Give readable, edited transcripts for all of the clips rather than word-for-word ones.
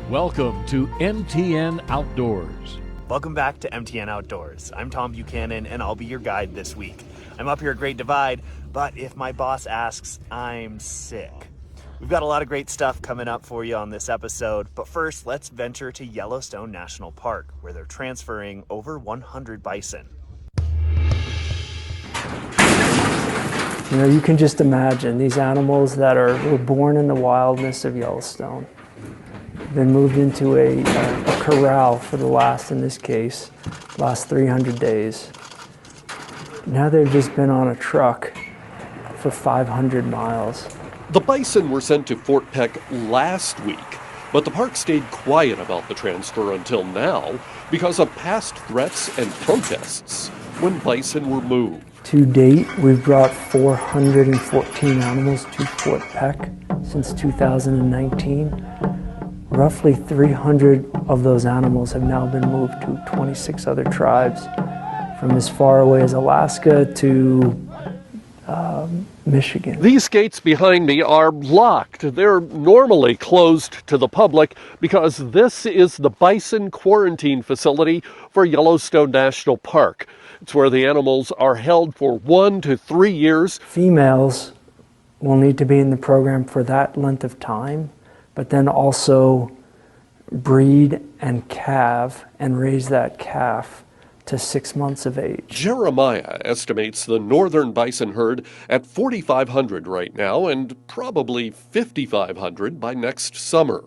Welcome to MTN Outdoors. Welcome back to MTN Outdoors. I'm Tom Buchanan, and I'll be your guide this week. I'm up here at Great Divide, but if my boss asks, I'm sick. We've got a lot of great stuff coming up for you on this episode, but first, let's venture to Yellowstone National Park, where they're transferring over 100 bison. You know, you can just imagine these animals that were born in the wildness of Yellowstone, then moved into a corral for the last 300 days. Now they've just been on a truck for 500 miles. The bison were sent to Fort Peck last week, but the park stayed quiet about the transfer until now because of past threats and protests when bison were moved. To date, we've brought 414 animals to Fort Peck since 2019. Roughly 300 of those animals have now been moved to 26 other tribes, from as far away as Alaska to Michigan. These gates behind me are locked. They're normally closed to the public because this is the bison quarantine facility for Yellowstone National Park. It's where the animals are held for 1 to 3 years. Females will need to be in the program for that length of time, but then also breed and calve and raise that calf to 6 months of age. Jeremiah estimates the northern bison herd at 4,500 right now and probably 5,500 by next summer.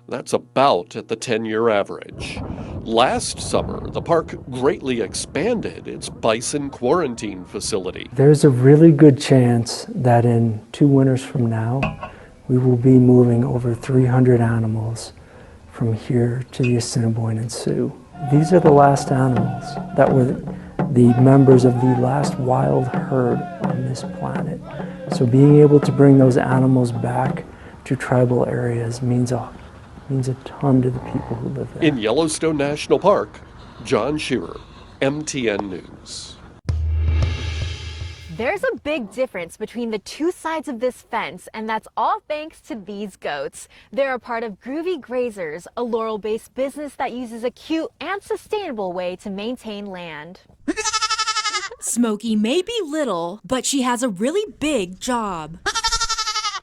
That's about at the 10-year average. Last summer, the park greatly expanded its bison quarantine facility. There's a really good chance that in 2 winters from now, we will be moving over 300 animals from here to the Assiniboine and Sioux. These are the last animals that were the members of the last wild herd on this planet. So being able to bring those animals back to tribal areas means a ton to the people who live there. In Yellowstone National Park, John Shearer, MTN News. There's a big difference between the two sides of this fence, and that's all thanks to these goats. They're a part of Groovy Grazers, a Laurel-based business that uses a cute and sustainable way to maintain land. Smokey may be little, but she has a really big job.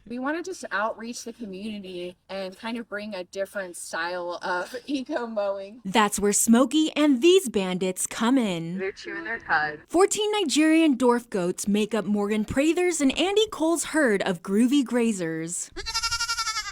We want to just outreach the community and kind of bring a different style of eco-mowing. That's where Smokey and these bandits come in. They're chewing their cud. 14 Nigerian dwarf goats make up Morgan Prather's and Andy Cole's herd of Groovy Grazers.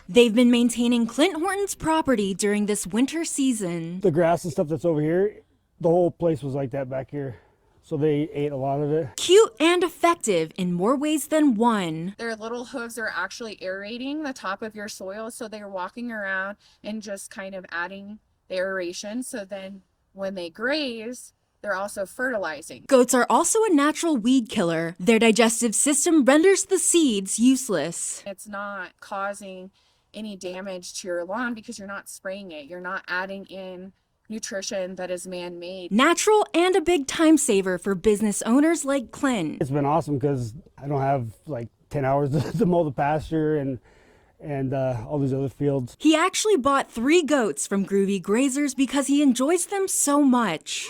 They've been maintaining Clint Horton's property during this winter season. The grass and stuff that's over here, the whole place was like that back here. So they ate a lot of it. Cute and effective in more ways than one. Their little hooves are actually aerating the top of your soil, so they're walking around and just kind of adding the aeration. So then when they graze, they're also fertilizing. Goats are also a natural weed killer. Their digestive system renders the seeds useless. It's not causing any damage to your lawn because you're not spraying it. You're not adding in nutrition that is man-made. Natural and a big time saver for business owners like Clint. It's been awesome because I don't have like 10 hours to mow the pasture and all these other fields. He actually bought 3 goats from Groovy Grazers because he enjoys them so much.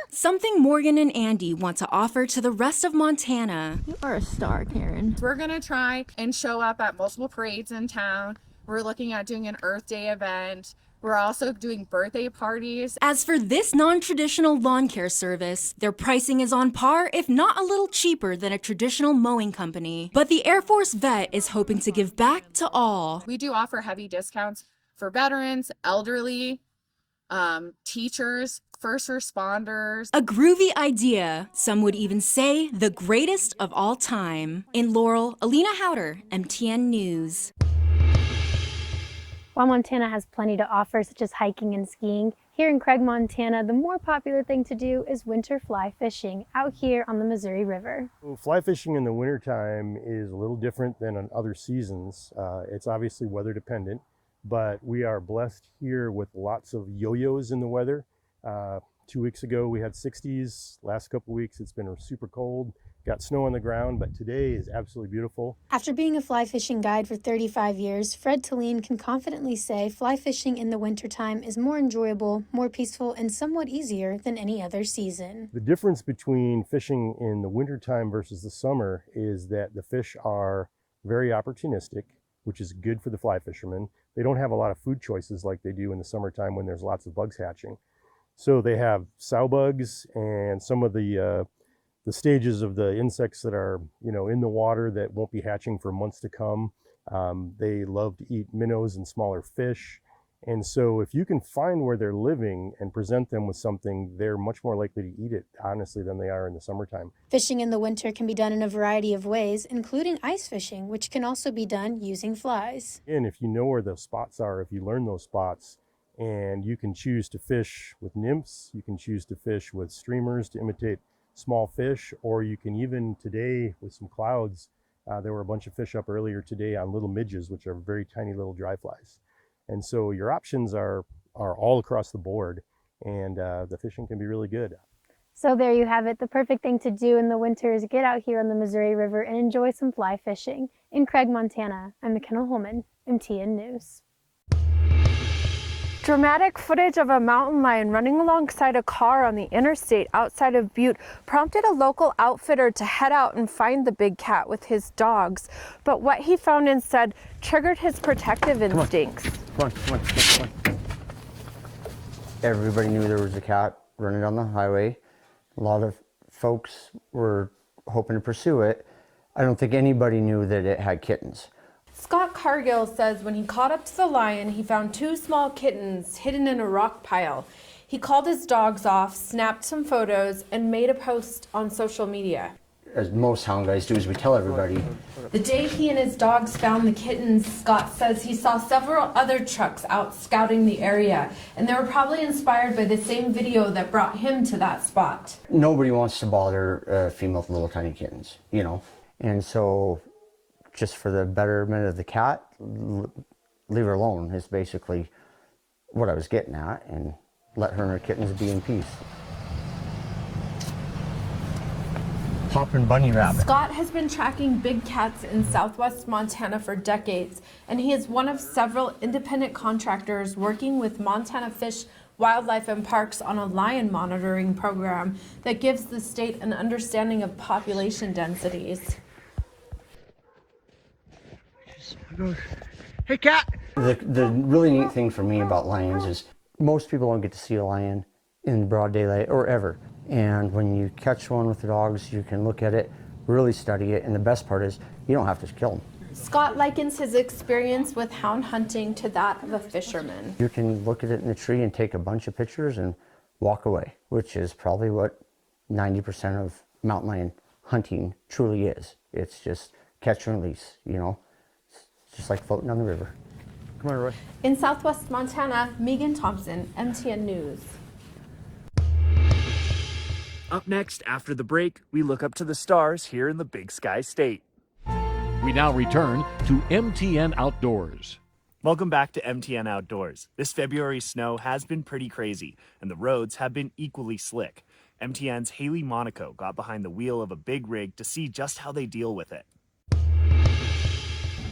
Something Morgan and Andy want to offer to the rest of Montana. You are a star, Karen. We're going to try and show up at multiple parades in town. We're looking at doing an Earth Day event. We're also doing birthday parties. As for this non-traditional lawn care service, their pricing is on par, if not a little cheaper than a traditional mowing company. But the Air Force vet is hoping to give back to all. We do offer heavy discounts for veterans, elderly, teachers, first responders. A groovy idea. Some would even say the greatest of all time. In Laurel, Alina Howder, MTN News. While Montana has plenty to offer, such as hiking and skiing, here in Craig, Montana, the more popular thing to do is winter fly fishing out here on the Missouri River. Well, fly fishing in the wintertime is a little different than on other seasons. It's obviously weather dependent, but we are blessed here with lots of yo-yos in the weather. 2 weeks ago we had 60s. Last couple weeks it's been super cold. got snow on the ground, but today is absolutely beautiful. After being a fly fishing guide for 35 years, Fred Talene can confidently say fly fishing in the wintertime is more enjoyable, more peaceful, and somewhat easier than any other season. The difference between fishing in the wintertime versus the summer is that the fish are very opportunistic, which is good for the fly fishermen. They don't have a lot of food choices like they do in the summertime when there's lots of bugs hatching. So they have sow bugs and some of the stages of the insects that are, in the water that won't be hatching for months to come. They love to eat minnows and smaller fish. And so if you can find where they're living and present them with something, they're much more likely to eat it, honestly, than they are in the summertime. Fishing in the winter can be done in a variety of ways, including ice fishing, which can also be done using flies. And if you know where those spots are, if you learn those spots, and you can choose to fish with nymphs, you can choose to fish with streamers to imitate small fish, or you can even today with some clouds, there were a bunch of fish up earlier today on little midges, which are very tiny little dry flies. And so your options are all across the board, and the fishing can be really good. So there you have it. The perfect thing to do in the winter is get out here on the Missouri River and enjoy some fly fishing. In Craig, Montana, I'm McKenna Holman, MTN News. Dramatic footage of a mountain lion running alongside a car on the interstate outside of Butte prompted a local outfitter to head out and find the big cat with his dogs. But what he found instead triggered his protective instincts. Come on. Everybody knew there was a cat running down the highway. A lot of folks were hoping to pursue it. I don't think anybody knew that it had kittens. Scott Cargill says when he caught up to the lion, he found 2 small kittens hidden in a rock pile. He called his dogs off, snapped some photos, and made a post on social media. As most hound guys do, is we tell everybody. The day he and his dogs found the kittens, Scott says he saw several other trucks out scouting the area, and they were probably inspired by the same video that brought him to that spot. Nobody wants to bother female little tiny kittens, and so just for the betterment of the cat, leave her alone is basically what I was getting at, and let her and her kittens be in peace. Hopping bunny rabbit. Scott has been tracking big cats in southwest Montana for decades, and he is one of several independent contractors working with Montana Fish, Wildlife and Parks on a lion monitoring program that gives the state an understanding of population densities. Hey, cat! The really neat thing for me about lions is most people don't get to see a lion in broad daylight or ever. And when you catch one with the dogs, you can look at it, really study it, and the best part is you don't have to kill them. Scott likens his experience with hound hunting to that of a fisherman. You can look at it in the tree and take a bunch of pictures and walk away, which is probably what 90% of mountain lion hunting truly is. It's just catch and release, It's just like floating down the river. Come on, Roy. In southwest Montana, Megan Thompson, MTN News. Up next, after the break, we look up to the stars here in the Big Sky State. We now return to MTN Outdoors. Welcome back to MTN Outdoors. This February snow has been pretty crazy, and the roads have been equally slick. MTN's Haley Monaco got behind the wheel of a big rig to see just how they deal with it.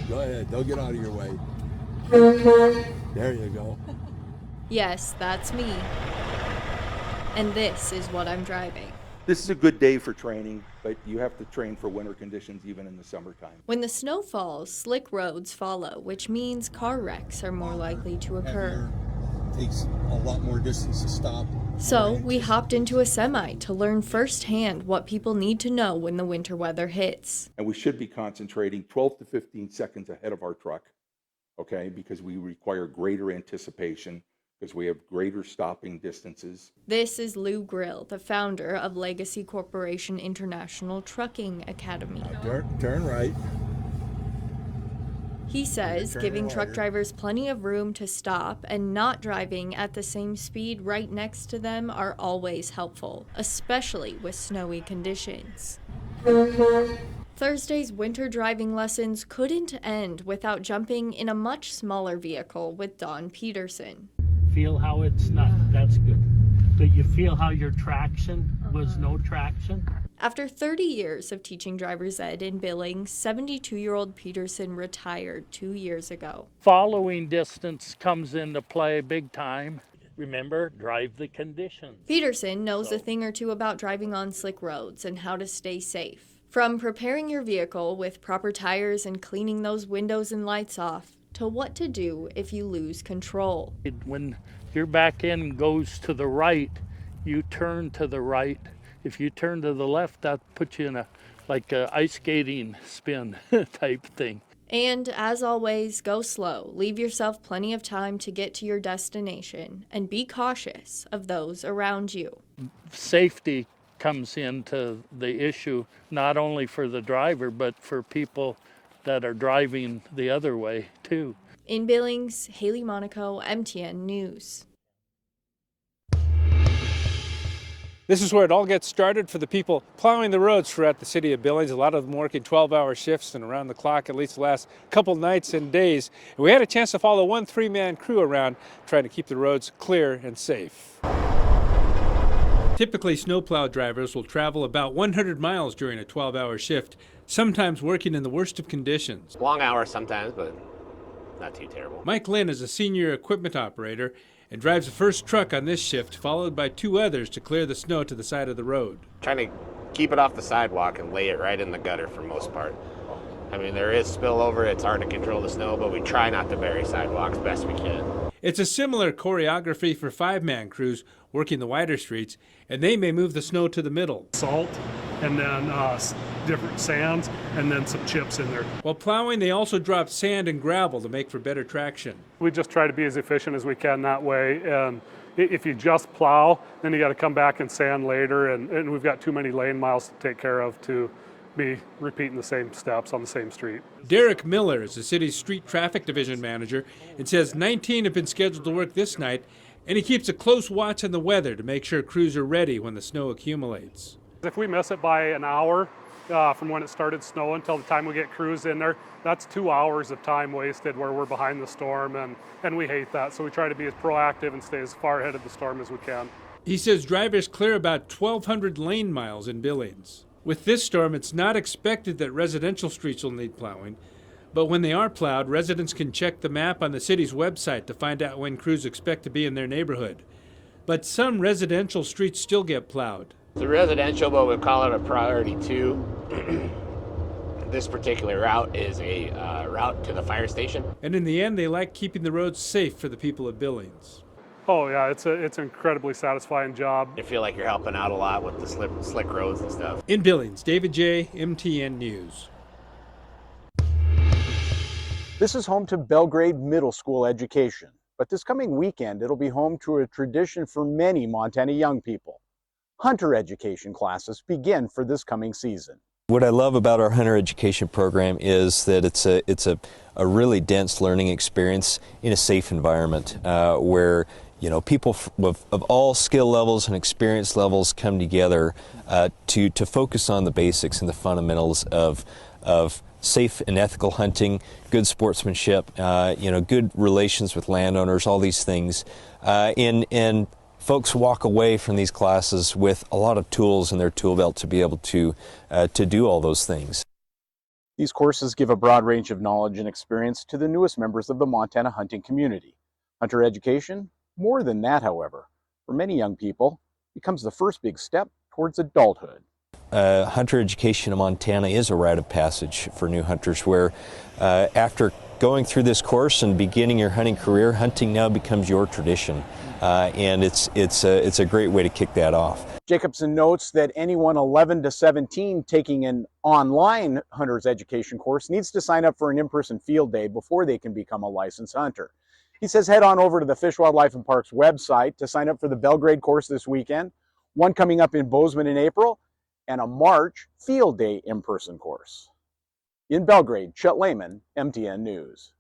Go ahead, they'll get out of your way. There you go. Yes, that's me. And this is what I'm driving. This is a good day for training, but you have to train for winter conditions even in the summertime. When the snow falls, slick roads follow, which means car wrecks are more likely to occur. Takes a lot more distance to stop. So we hopped into a semi to learn firsthand what people need to know when the winter weather hits. And we should be concentrating 12 to 15 seconds ahead of our truck, okay, because we require greater anticipation, because we have greater stopping distances. This is Lou Grill, the founder of Legacy Corporation International Trucking Academy. Turn right. He says giving truck drivers plenty of room to stop and not driving at the same speed right next to them are always helpful, especially with snowy conditions. Thursday's winter driving lessons couldn't end without jumping in a much smaller vehicle with Don Peterson. Feel how it's not. That's good. but you feel how your traction was no traction. After 30 years of teaching driver's ed in Billings, 72-year-old Peterson retired 2 years ago. Following distance comes into play big time. Remember, drive the conditions. Peterson knows a thing or two about driving on slick roads and how to stay safe. From preparing your vehicle with proper tires and cleaning those windows and lights off, to what to do if you lose control. When your back end goes to the right, you turn to the right. If you turn to the left, that puts you in a ice skating spin type thing. And as always, go slow. Leave yourself plenty of time to get to your destination and be cautious of those around you. Safety comes into the issue, not only for the driver, but for people that are driving the other way too. In Billings, Haley Monaco, MTN News. This is where it all gets started for the people plowing the roads throughout the city of Billings. A lot of them working 12-hour shifts and around the clock, at least the last couple nights and days. And we had a chance to follow one three-man crew around trying to keep the roads clear and safe. Typically, snowplow drivers will travel about 100 miles during a 12-hour shift, sometimes working in the worst of conditions. Long hours sometimes, but not too terrible. Mike Lynn is a senior equipment operator and drives the first truck on this shift, followed by two others to clear the snow to the side of the road. Trying to keep it off the sidewalk and lay it right in the gutter for most part. I mean, there is spillover, it's hard to control the snow, but we try not to bury sidewalks best we can. It's a similar choreography for five-man crews working the wider streets, and they may move the snow to the middle. Salt, and then different sands, and then some chips in there. While plowing, they also drop sand and gravel to make for better traction. We just try to be as efficient as we can that way, and if you just plow, then you got to come back and sand later, and we've got too many lane miles to take care of to be repeating the same steps on the same street. Derek Miller is the city's street traffic division manager and says 19 have been scheduled to work this night, and he keeps a close watch on the weather to make sure crews are ready when the snow accumulates. If we miss it by an hour from when it started snowing until the time we get crews in there, that's 2 hours of time wasted where we're behind the storm, and we hate that. So we try to be as proactive and stay as far ahead of the storm as we can. He says drivers clear about 1,200 lane miles in Billings. With this storm, it's not expected that residential streets will need plowing, but when they are plowed, residents can check the map on the city's website to find out when crews expect to be in their neighborhood. But some residential streets still get plowed. It's a residential, but we call it a priority 2. This particular route is a route to the fire station. And in the end, they like keeping the roads safe for the people of Billings. Oh yeah, it's an incredibly satisfying job. You feel like you're helping out a lot with the slick roads and stuff. In Billings, David J., MTN News. This is home to Belgrade Middle School education, but this coming weekend it'll be home to a tradition for many Montana young people. Hunter education classes begin for this coming season. What I love about our hunter education program is that it's a really dense learning experience in a safe environment where people of all skill levels and experience levels come together to focus on the basics and the fundamentals of safe and ethical hunting, good sportsmanship, good relations with landowners, all these things, and folks walk away from these classes with a lot of tools in their tool belt to be able to do all those things. These courses give a broad range of knowledge and experience to the newest members of the Montana hunting community. Hunter education, more than that, however, for many young people, becomes the first big step towards adulthood. Hunter education in Montana is a rite of passage for new hunters where after going through this course and beginning your hunting career, hunting now becomes your tradition. And it's a great way to kick that off. Jacobson notes that anyone 11 to 17 taking an online hunter's education course needs to sign up for an in-person field day before they can become a licensed hunter. He says head on over to the Fish, Wildlife and Parks website to sign up for the Belgrade course this weekend, one coming up in Bozeman in April, and a March field day in-person course. In Belgrade, Chet Lehman, MTN News.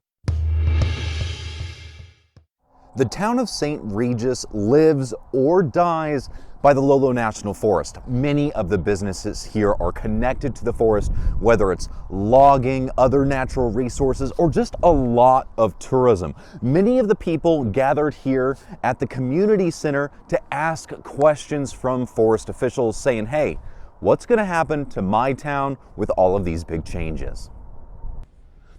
The town of St. Regis lives or dies by the Yellowstone National Forest. Many of the businesses here are connected to the forest, whether it's logging, other natural resources, or just a lot of tourism. Many of the people gathered here at the community center to ask questions from forest officials saying, hey, what's going to happen to my town with all of these big changes?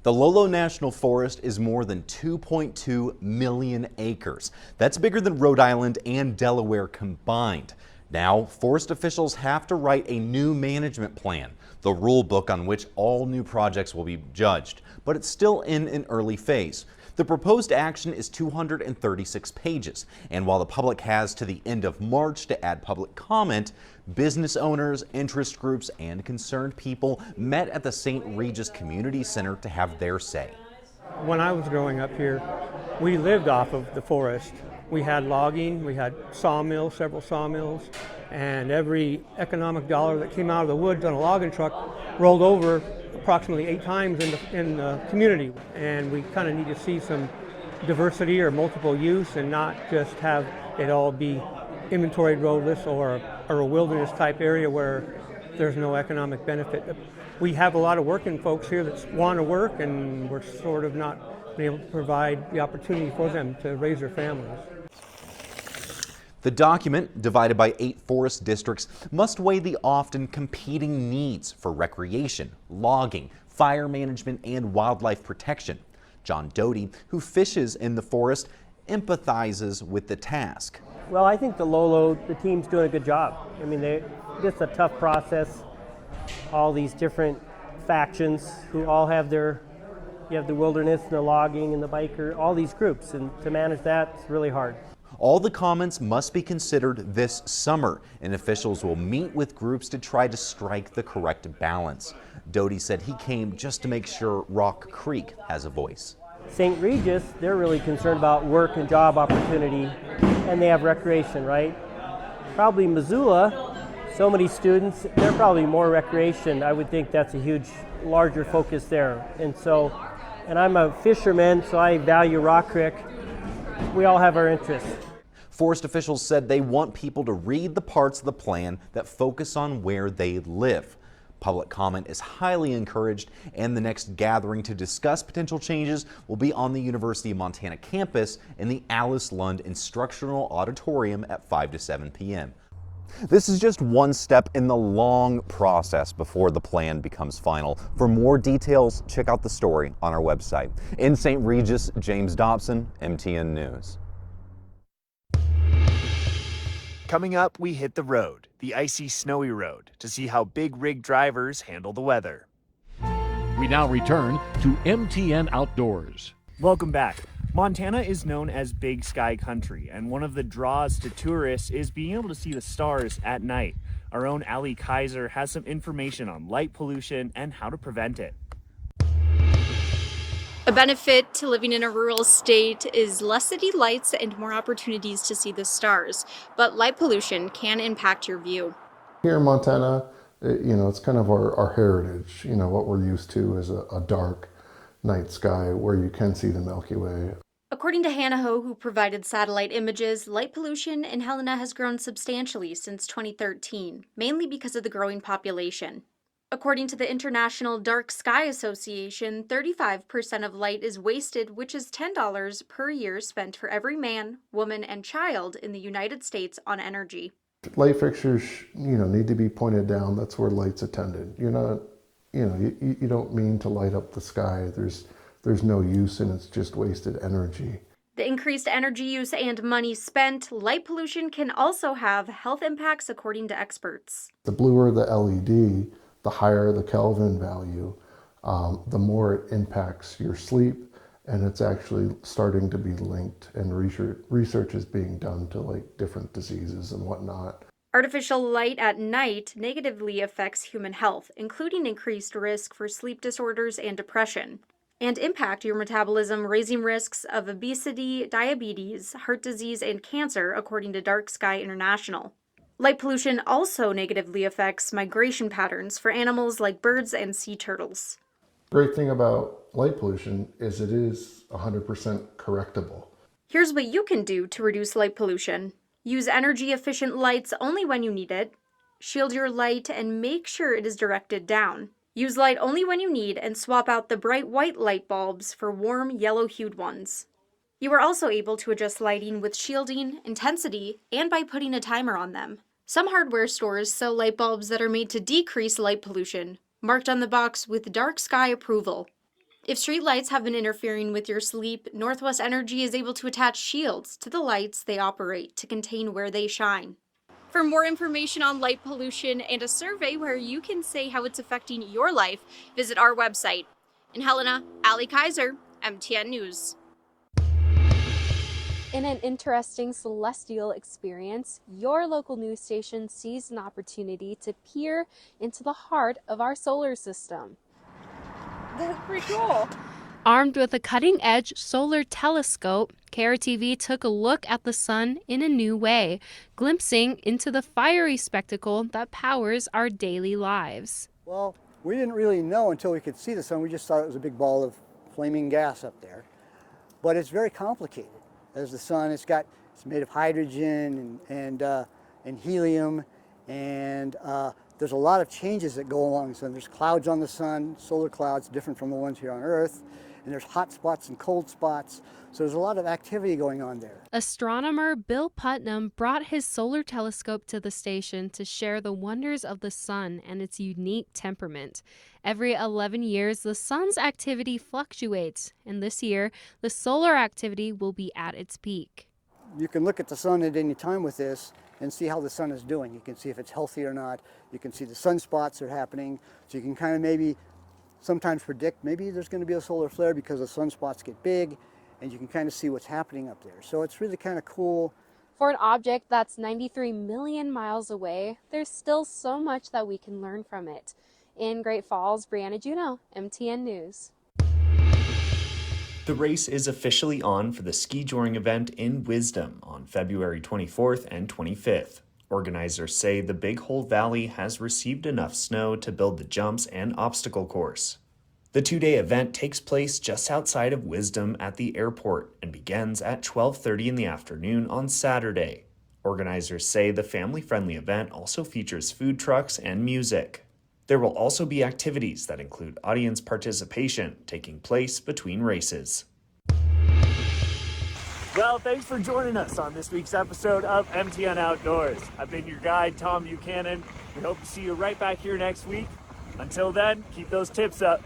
The Yellowstone National Forest is more than 2.2 million acres. That's bigger than Rhode Island and Delaware combined. Now, forest officials have to write a new management plan, the rule book on which all new projects will be judged, but it's still in an early phase. The proposed action is 236 pages, and while the public has to the end of March to add public comment, business owners, interest groups, and concerned people met at the St. Regis Community Center to have their say. When I was growing up here, we lived off of the forest. We had logging, we had sawmills, several sawmills, and every economic dollar that came out of the woods on a logging truck rolled over approximately 8 times in the community. And we kind of need to see some diversity or multiple use and not just have it all be inventoried roadless or a wilderness type area where there's no economic benefit. We have a lot of working folks here that want to work, and we're sort of not being able to provide the opportunity for them to raise their families. The document, divided by 8 forest districts, must weigh the often competing needs for recreation, logging, fire management, and wildlife protection. John Doty, who fishes in the forest, empathizes with the task. Well, I think the team's doing a good job. I mean, it's a tough process. All these different factions who all have you have the wilderness and the logging and the biker, all these groups, and to manage that's really hard. All the comments must be considered this summer, and officials will meet with groups to try to strike the correct balance. Doty said he came just to make sure Rock Creek has a voice. St. Regis, they're really concerned about work and job opportunity, and they have recreation, right? Probably Missoula, so many students, they're probably more recreation. I would think that's a huge, larger focus there. And I'm a fisherman, so I value Rock Creek. We all have our interests. Forest officials said they want people to read the parts of the plan that focus on where they live. Public comment is highly encouraged, and the next gathering to discuss potential changes will be on the University of Montana campus in the Alice Lund Instructional Auditorium at 5 to 7 p.m. This is just one step in the long process before the plan becomes final. For more details, check out the story on our website. In St. Regis, James Dobson, MTN News. Coming up, we hit the road, the icy, snowy road, to see how big rig drivers handle the weather. We now return to MTN Outdoors. Welcome back. Montana is known as Big Sky Country, and one of the draws to tourists is being able to see the stars at night. Our own Ali Kaiser has some information on light pollution and how to prevent it. A benefit to living in a rural state is less city lights and more opportunities to see the stars, but light pollution can impact your view. Here in Montana, it's kind of our heritage. What we're used to is a dark night sky where you can see the Milky Way. According to Hannah Ho, who provided satellite images, light pollution in Helena has grown substantially since 2013, mainly because of the growing population. According to the International Dark Sky Association, 35% of light is wasted, which is $10 per year spent for every man, woman, and child in the United States on energy. Light fixtures, need to be pointed down. That's where light's attended. You're not, you don't mean to light up the sky. There's no use, and it's just wasted energy. The increased energy use and money spent, light pollution can also have health impacts, according to experts. The bluer the LED, the higher the Kelvin value, the more it impacts your sleep, and it's actually starting to be linked, and research is being done to different diseases and whatnot. Artificial light at night negatively affects human health, including increased risk for sleep disorders and depression, and impact your metabolism, raising risks of obesity, diabetes, heart disease, and cancer, according to Dark Sky International. Light pollution also negatively affects migration patterns for animals like birds and sea turtles. Great thing about light pollution is it is 100% correctable. Here's what you can do to reduce light pollution. Use energy-efficient lights only when you need it. Shield your light and make sure it is directed down. Use light only when you need and swap out the bright white light bulbs for warm yellow-hued ones. You are also able to adjust lighting with shielding, intensity, and by putting a timer on them. Some hardware stores sell light bulbs that are made to decrease light pollution, marked on the box with dark sky approval. If street lights have been interfering with your sleep, Northwest Energy is able to attach shields to the lights they operate to contain where they shine. For more information on light pollution and a survey where you can say how it's affecting your life, visit our website. In Helena, Ali Kaiser, MTN News. In an interesting celestial experience, your local news station seized an opportunity to peer into the heart of our solar system. That's pretty cool. Armed with a cutting-edge solar telescope, KRTV took a look at the sun in a new way, glimpsing into the fiery spectacle that powers our daily lives. Well, we didn't really know until we could see the sun. We just thought it was a big ball of flaming gas up there. But it's very complicated. As the sun, it's made of hydrogen and helium, and there's a lot of changes that go along the sun. There's clouds on the sun, solar clouds, different from the ones here on Earth, and there's hot spots and cold spots. So there's a lot of activity going on there. Astronomer Bill Putnam brought his solar telescope to the station to share the wonders of the sun and its unique temperament. Every 11 years, the sun's activity fluctuates, and this year, the solar activity will be at its peak. You can look at the sun at any time with this and see how the sun is doing. You can see if it's healthy or not. You can see the sunspots that are happening. So you can kind of maybe sometimes predict maybe there's going to be a solar flare because the sunspots get big, and you can kind of see what's happening up there. So it's really kind of cool. For an object that's 93 million miles away, there's still so much that we can learn from it. In Great Falls, Brianna Juneau, MTN News. The race is officially on for the ski joring event in Wisdom on February 24th and 25th. Organizers say the Big Hole Valley has received enough snow to build the jumps and obstacle course. The two-day event takes place just outside of Wisdom at the airport and begins at 12:30 in the afternoon on Saturday. Organizers say the family-friendly event also features food trucks and music. There will also be activities that include audience participation taking place between races. Well, thanks for joining us on this week's episode of MTN Outdoors. I've been your guide, Tom Buchanan. We hope to see you right back here next week. Until then, keep those tips up.